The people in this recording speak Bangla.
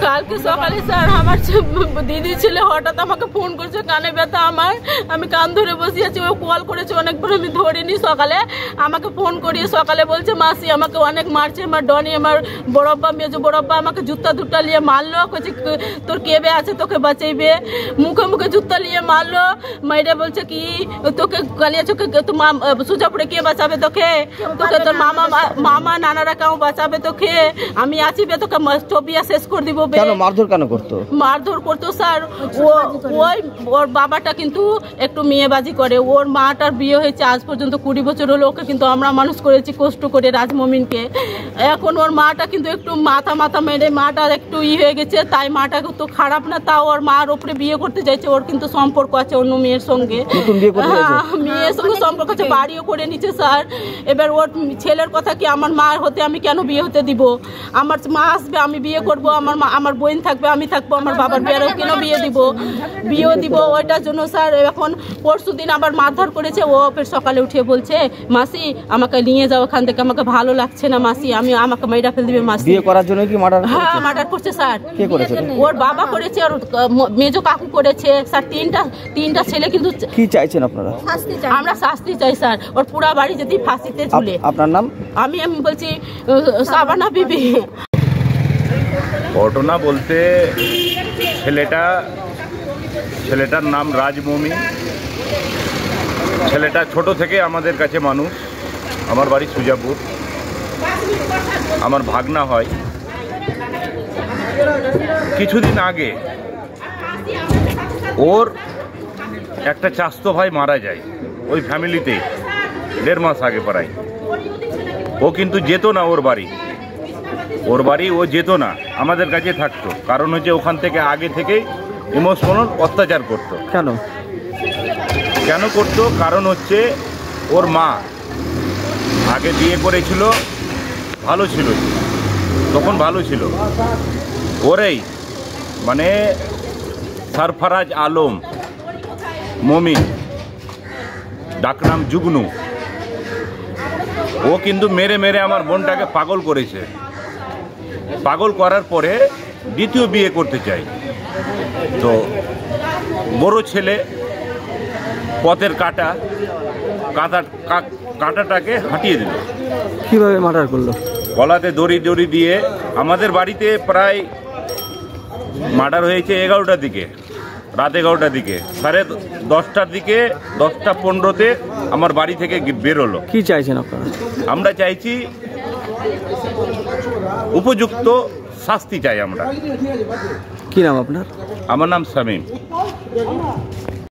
কালকে সকালে স্যার আমার দিদি ছেলে হঠাৎ আমাকে ফোন করছে, কানে ব্যথা আমার, আমি কান ধরে বসে আছি। ও কল করেছে অনেকবার, আমি ধরিনি। সকালে আমাকে ফোন করিয়ে সকালে বলছে মাসি আমাকে অনেক মারছে, আমার ডনি আমার বড়ব্বা মেজো বড়ব্বা আমাকে জুতা দুটা নিয়ে মারলো, বলছে তোর কেবে আছে তোকে বাঁচাইবে, মুখে মুখে জুতা নিয়ে মারলো। মাইরা বলছে কি তোকে কালিয়া চোখে সুজাপুরে কে বাঁচাবে তোকে, তোকে তোর মামা নানারা কেউ বাঁচাবে তোকে, আমি আছি বে তোকে টপিয়া শেষ করে দিব। মারধর কেন করতো? মারধর করতো স্যার, ওই ওর বাবাটা কিন্তু একটু মেয়েবাজি করে। ওর মাটার বিয়ে হয়েছে আজ পর্যন্ত 20 বছর হলো, ওকে কিন্তু আমরা মানুষ করেছি কষ্ট করে রাজমমিনকে। এখন ওর মাটা কিন্তু একটু মাথা মেরে মাটার একটু হয়ে গেছে, তাই মাটা তো খারাপ না, তাও ওর মার ওপরে বিয়ে করতে চাইছে। ওর কিন্তু সম্পর্ক আছে অন্য মেয়ের সঙ্গে, মেয়ের সঙ্গে সম্পর্ক আছে, বাড়িও করে নিচ্ছে স্যার। এবার ওর ছেলের কথা কি আমার মার হতে আমি কেন বিয়ে হতে দিব? আমার মা আসবে, আমি বিয়ে করব, আমার বোন থাকবে, আমি থাকবো, আমার বাবার বিয়েরও কেন বিয়ে দিব? ওইটার জন্য স্যার এখন পরশুদিন আবার মারধর করেছে। ও ফের সকালে উঠে বলছে মাসি আমাকে নিয়ে যাও ওখান থেকে, আমাকে ভালো লাগছে না মাসি, আমাকে মাইরা ফেল দিবে মাসি। বিয়ে করার জন্য কি মার্ডার? হ্যাঁ মার্ডার করছে স্যার। কে করেছে? ওর বাবা করেছে, ওর মেজো কাকু করেছে স্যার। তিনটা ছেলে। কিন্তু কি চাইছেন আপনারা? আমরা শাস্তি চাই স্যার, ওর পুরা বাড়ি যদি ফাঁসিতে ঝুলে। আপনার নাম? আমি বলছি সাবানা বিবি। ঘটনা বলতে ছেলেটার নাম রাজমমিন। ছেলেটা ছোট থেকে আমাদের কাছে মানুষ। আমার বাড়ি সুজাপুর, আমার ভাগনা হয়। কিছুদিন আগে ওর একটা চাস্তো ভাই মারা যায় ওই ফ্যামিলিতে, 1.5 মাস আগে প্রায়। ও কিন্তু যেত না ওর বাড়ি ও যেত না, আমাদের কাছে থাকতো। কারণ হচ্ছে ওখান থেকে আগে থেকেই ইমোশনাল অত্যাচার করতো। কেন করতো? কারণ হচ্ছে ওর মা আগে বিয়ে করেছিল, ভালো ছিল, তখন ভালো ছিল। ওরেই মানে সরফরাজ আলম মমিন, ডাকনাম জুগনু, ও কিন্তু মেরে আমার বোনটাকে পাগল করেছে। পাগল করার পরে দ্বিতীয় বিয়ে করতে চাই, তো বড় ছেলে পথের কাঁটাটাকে হাঁটিয়ে দিল। কিভাবে মার্ডার করলো? গলাতে দড়ি দিয়ে। আমাদের বাড়িতে প্রায় মার্ডার হয়েছে 11টার দিকে, রাত 11টার দিকে। 10:30টার দিকে, 10:15তে আমার বাড়ি থেকে বেরোলো। কি চাইছেন আপনারা? আমরা চাইছি উপযুক্ত শাস্তি চাই আমরা। কি নাম আপনার? আমার নাম শামীম।